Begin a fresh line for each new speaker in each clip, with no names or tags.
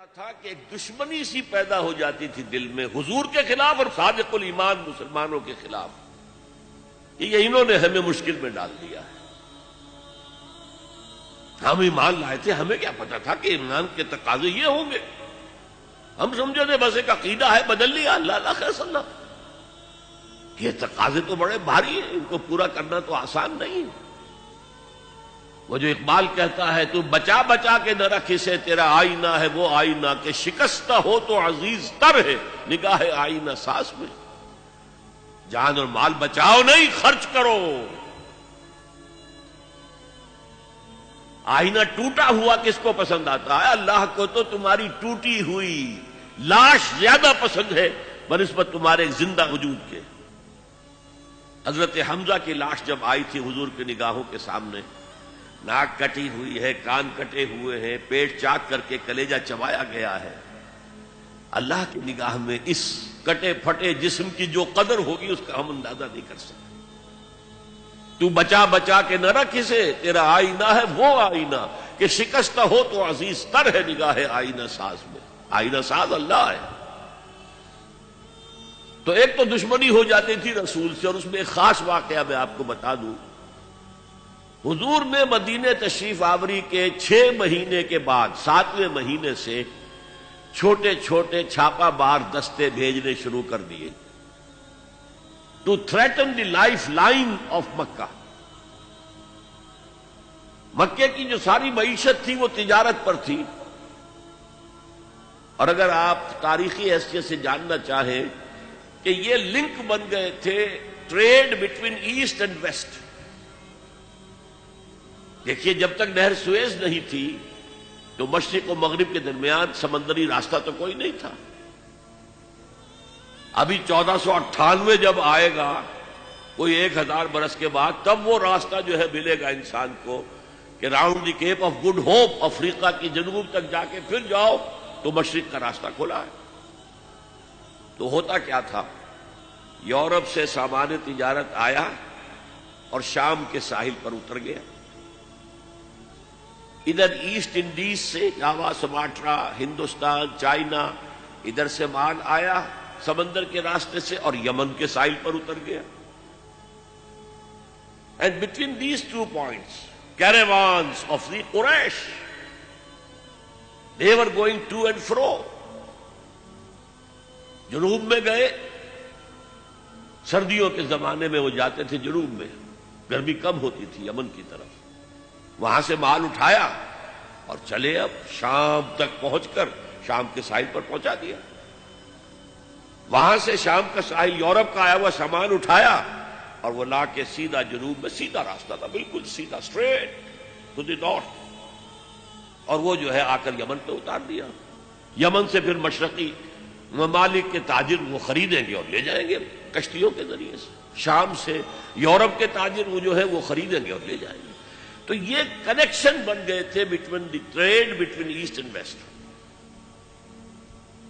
تھا کہ ایک دشمنی سی پیدا ہو جاتی تھی دل میں حضور کے خلاف اور صادق الایمان مسلمانوں کے خلاف، کہ یہ انہوں نے ہمیں مشکل میں ڈال دیا ہے۔ ہم ایمان لائے تھے، ہمیں کیا پتا تھا کہ ایمان کے تقاضے یہ ہوں گے؟ ہم سمجھے تھے بس ایک عقیدہ ہے، بدل لیا، اللہ اللہ خیر صلی اللہ۔ یہ تقاضے تو بڑے بھاری ہیں، ان کو پورا کرنا تو آسان نہیں ہے۔ وہ جو اقبال کہتا ہے تو بچا بچا کے نہ رکھ اسے، تیرا آئینہ ہے وہ آئینہ کہ شکستہ ہو تو عزیز تر ہے نگاہ آئینہ ساز میں۔ جان اور مال بچاؤ نہیں، خرچ کرو۔ آئینہ ٹوٹا ہوا کس کو پسند آتا ہے؟ اللہ کو تو تمہاری ٹوٹی ہوئی لاش زیادہ پسند ہے بنسبت تمہارے زندہ وجود کے۔ حضرت حمزہ کی لاش جب آئی تھی حضور کی نگاہوں کے سامنے، ناک کٹی ہوئی ہے، کان کٹے ہوئے ہیں، پیٹ چاک کر کے کلیجہ چبایا گیا ہے، اللہ کی نگاہ میں اس کٹے پھٹے جسم کی جو قدر ہوگی اس کا ہم اندازہ نہیں کر سکتے۔ تو بچا بچا کے نہ رکھ اسے، تیرا آئینہ ہے وہ آئینہ کہ شکستہ ہو تو عزیز تر ہے نگاہ آئینہ ساز میں۔ آئینہ ساز اللہ ہے۔ تو ایک تو دشمنی ہو جاتی تھی رسول سے، اور اس میں ایک خاص واقعہ میں آپ کو بتا دوں۔ حضور نے مدینے تشریف آوری کے 6 مہینے کے بعد 7ویں مہینے سے چھوٹے چھوٹے چھاپا بار دستے بھیجنے شروع کر دیے to threaten the lifeline of Mecca. مکے کی جو ساری معیشت تھی وہ تجارت پر تھی، اور اگر آپ تاریخی حیثیت سے جاننا چاہیں کہ یہ لنک بن گئے تھے trade between east and west. دیکھیے جب تک نہر سویز نہیں تھی تو مشرق و مغرب کے درمیان سمندری راستہ تو کوئی نہیں تھا۔ ابھی 1498 جب آئے گا، کوئی 1000 برس کے بعد، تب وہ راستہ جو ہے ملے گا انسان کو کہ round the Cape of Good Hope, افریقہ کی جنوب تک جا کے پھر جاؤ تو مشرق کا راستہ کھلا ہے۔ تو ہوتا کیا تھا، یورپ سے سامان تجارت آیا اور شام کے ساحل پر اتر گیا۔ ادھر ایسٹ انڈیز سے جاوا، سماٹرا، ہندوستان، چائنا، ادھر سے مال آیا سمندر کے راستے سے اور یمن کے ساحل پر اتر گیا۔ And between these 2 points caravans of the Quraysh, they were going to and fro۔ جنوب میں گئے، سردیوں کے زمانے میں وہ جاتے تھے جنوب میں، گرمی کم ہوتی تھی یمن کی طرف، وہاں سے مال اٹھایا اور چلے اب شام تک پہنچ کر شام کے ساحل پر پہنچا دیا۔ وہاں سے شام کا ساحل یورپ کا آیا ہوا سامان اٹھایا اور وہ لا کے سیدھا جنوب میں، سیدھا راستہ تھا، بالکل سیدھا، اسٹریٹ ٹو دی نارتھ، اور وہ جو ہے آ کر یمن پہ اتار دیا۔ یمن سے پھر مشرقی ممالک کے تاجر وہ خریدیں گے اور لے جائیں گے کشتیوں کے ذریعے سے، شام سے یورپ کے تاجر وہ جو ہے وہ خریدیں گے اور لے جائیں گے۔ تو یہ کنیکشن بن گئے تھے between the trade between east and west,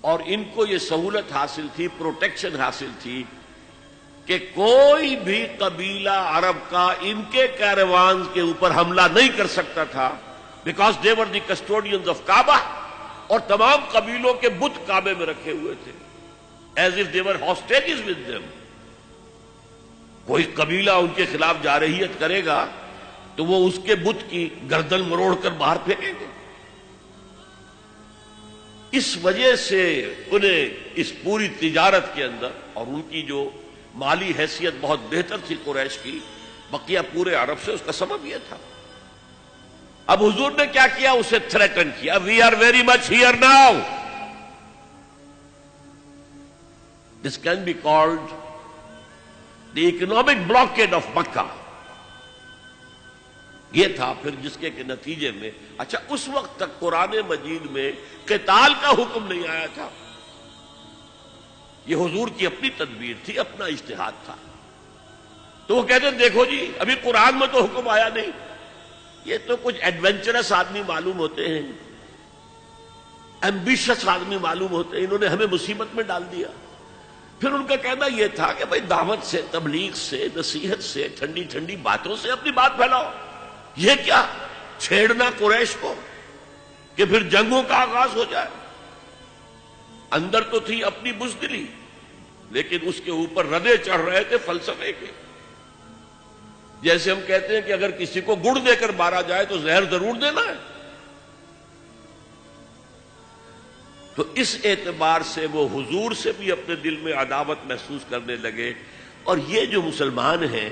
اور ان کو یہ سہولت حاصل تھی، پروٹیکشن حاصل تھی کہ کوئی بھی قبیلہ عرب کا ان کے کیروانز کے اوپر حملہ نہیں کر سکتا تھا، because they were the custodians of Kaaba, اور تمام قبیلوں کے بت کعبے میں رکھے ہوئے تھے، as if they were hostages with them. کوئی قبیلہ ان کے خلاف جارحیت کرے گا تو وہ اس کے بت کی گردن مروڑ کر باہر پھینکیں گے۔ اس وجہ سے انہیں اس پوری تجارت کے اندر، اور ان کی جو مالی حیثیت بہت بہتر تھی قریش کی، بقیہ پورے عرب سے، اس کا سبب یہ تھا۔ اب حضور نے کیا کیا؟ اسے تھریٹن کیا، we are very much here now. This can be called the economic blockade of Mecca. یہ تھا پھر جس کے نتیجے میں، اچھا اس وقت تک قرآن مجید میں قتال کا حکم نہیں آیا تھا، یہ حضور کی اپنی تدبیر تھی، اپنا اجتہاد تھا۔ تو وہ کہتے ہیں دیکھو جی ابھی قرآن میں تو حکم آیا نہیں، یہ تو کچھ ایڈونچرس آدمی معلوم ہوتے ہیں، ایمبیشس آدمی معلوم ہوتے ہیں، انہوں نے ہمیں مصیبت میں ڈال دیا۔ پھر ان کا کہنا یہ تھا کہ بھائی دعوت سے، تبلیغ سے، نصیحت سے، ٹھنڈی ٹھنڈی باتوں سے اپنی بات پھیلاؤ، یہ کیا چھیڑنا قریش کو کہ پھر جنگوں کا آغاز ہو جائے۔ اندر تو تھی اپنی بزدلی، لیکن اس کے اوپر ردے چڑھ رہے تھے فلسفے کے. جیسے ہم کہتے ہیں کہ اگر کسی کو گڑ دے کر مارا جائے تو زہر ضرور دینا ہے. تو اس اعتبار سے وہ حضور سے بھی اپنے دل میں عداوت محسوس کرنے لگے. اور یہ جو مسلمان ہیں،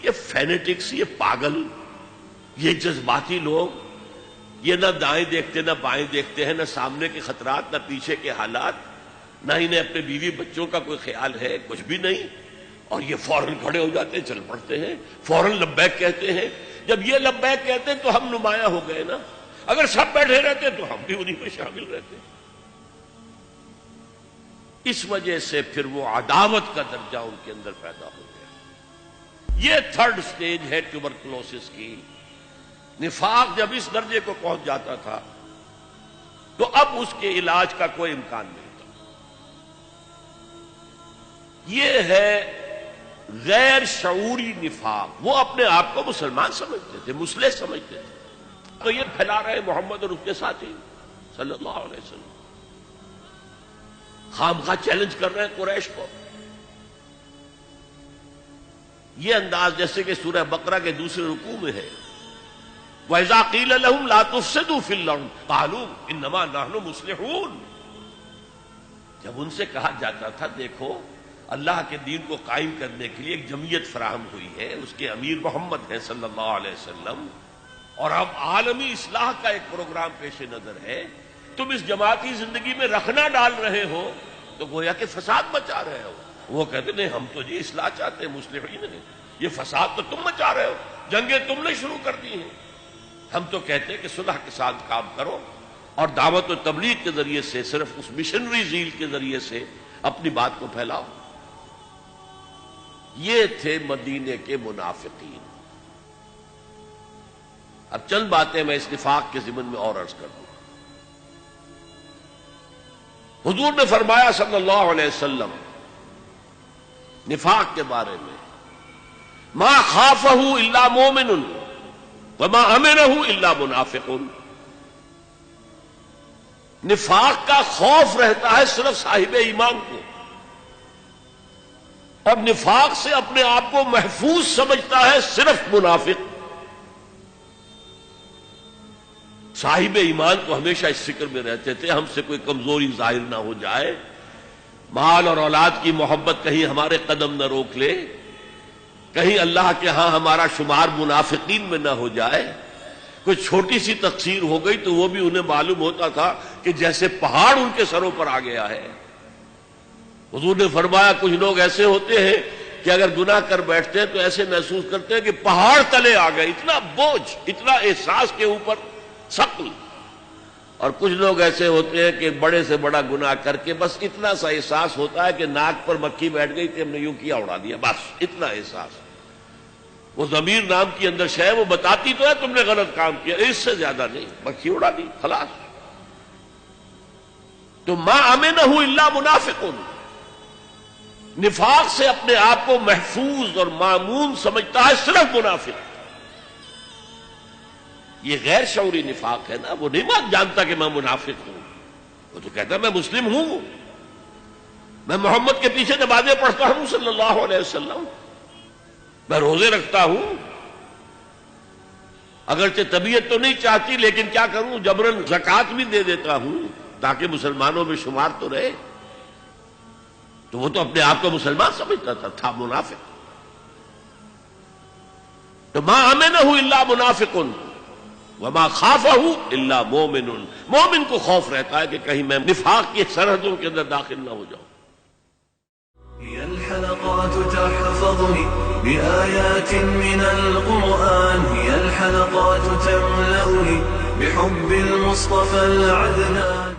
یہ فینیٹکس، یہ پاگل، یہ جذباتی لوگ، یہ نہ دائیں دیکھتے نہ بائیں دیکھتے ہیں، نہ سامنے کے خطرات نہ پیچھے کے حالات، نہ انہیں اپنے بیوی بچوں کا کوئی خیال ہے، کچھ بھی نہیں. اور یہ فوراً کھڑے ہو جاتے ہیں، چل پڑتے ہیں، فوراً لبیک کہتے ہیں. جب یہ لبیک کہتے ہیں تو ہم نمایاں ہو گئے نا. اگر سب بیٹھے رہتے تو ہم بھی انہیں میں شامل رہتے. اس وجہ سے پھر وہ عداوت کا درجہ ان کے اندر پیدا ہو گیا. یہ تھرڈ سٹیج ہے ٹیوبرکلوسس کی. نفاق جب اس درجے کو پہنچ جاتا تھا تو اب اس کے علاج کا کوئی امکان نہیں تھا. یہ ہے غیر شعوری نفاق. وہ اپنے آپ کو مسلمان سمجھتے تھے، مسلح سمجھتے تھے، تو یہ پھیلا رہے محمد اور اس کے ساتھی صلی اللہ علیہ وسلم. خامخواہ چیلنج کر رہے ہیں قریش کو. یہ انداز جیسے کہ سورہ بقرہ کے دوسرے رکوع میں ہے، وَإِذَا قِيلَ لَهُمْ لَا تُفْسِدُوا فِي الْأَرْضِ قَالُوا إِنَّمَا نَحْنُ مُصْلِحُونَ. جب ان سے کہا جاتا تھا دیکھو اللہ کے دین کو قائم کرنے کے لیے ایک جمعیت فراہم ہوئی ہے، اس کے امیر محمد ہیں صلی اللہ علیہ وسلم، اور اب عالمی اصلاح کا ایک پروگرام پیش نظر ہے، تم اس جماعتی زندگی میں رکھنا ڈال رہے ہو تو گویا کہ فساد مچا رہے ہو. وہ کہتے نہیں، ہم تو جی اصلاح چاہتے ہیں، مصلحین نہیں. یہ فساد تو تم مچا رہے ہو، جنگیں تم نے شروع کر دی ہیں. ہم تو کہتے ہیں کہ صلح کے ساتھ کام کرو اور دعوت و تبلیغ کے ذریعے سے، صرف اس مشنری زیل کے ذریعے سے اپنی بات کو پھیلاؤ. یہ تھے مدینے کے منافقین. اب چند باتیں میں اس نفاق کے ضمن میں اور عرض کر دوں. حضور نے فرمایا صلی اللہ علیہ وسلم نفاق کے بارے میں، ما خافہ الا مومن وما امنہ الا منافق. نفاق کا خوف رہتا ہے صرف صاحب ایمان کو، اب نفاق سے اپنے آپ کو محفوظ سمجھتا ہے صرف منافق. صاحب ایمان کو ہمیشہ اس فکر میں رہتے تھے ہم سے کوئی کمزوری ظاہر نہ ہو جائے، مال اور اولاد کی محبت کہیں ہمارے قدم نہ روک لے، کہیں اللہ کے ہاں ہمارا شمار منافقین میں نہ ہو جائے. کوئی چھوٹی سی تقصیر ہو گئی تو وہ بھی انہیں معلوم ہوتا تھا کہ جیسے پہاڑ ان کے سروں پر آ گیا ہے. حضور نے فرمایا کچھ لوگ ایسے ہوتے ہیں کہ اگر گناہ کر بیٹھتے ہیں تو ایسے محسوس کرتے ہیں کہ پہاڑ تلے آ گئے، اتنا بوجھ، اتنا احساس کے اوپر ثقل. اور کچھ لوگ ایسے ہوتے ہیں کہ بڑے سے بڑا گناہ کر کے بس اتنا سا احساس ہوتا ہے کہ ناک پر مکھی بیٹھ گئی تھی، ہم نے یوں کیا اڑا دیا، بس اتنا احساس. وہ ضمیر نام کی اندر شے وہ بتاتی تو ہے تم نے غلط کام کیا، اس سے زیادہ نہیں، مکھی اڑا دی خلاص. تو ما امنہ الا منافق. نفاق سے اپنے آپ کو محفوظ اور مامون سمجھتا ہے صرف منافق. یہ غیر شعوری نفاق ہے نا. وہ نہیں جانتا کہ میں منافق ہوں، وہ تو کہتا ہے میں مسلم ہوں، میں محمد کے پیچھے نمازیں پڑھتا ہوں صلی اللہ علیہ وسلم، میں روزے رکھتا ہوں، اگرچہ طبیعت تو نہیں چاہتی لیکن کیا کروں، جبرن زکوٰۃ بھی دے دیتا ہوں تاکہ مسلمانوں میں شمار تو رہے. تو وہ تو اپنے آپ کو مسلمان سمجھتا تھا منافق. تو ما امنہ الا منافق وما خافہ الا مومن. مومن کو خوف رہتا ہے کہ کہیں میں نفاق کی سرحدوں کے اندر داخل نہ ہو جاؤں.
هي الحلقات تحفظني بآيات من القرآن، هي الحلقات تملأني بحب المصطفى العدنان.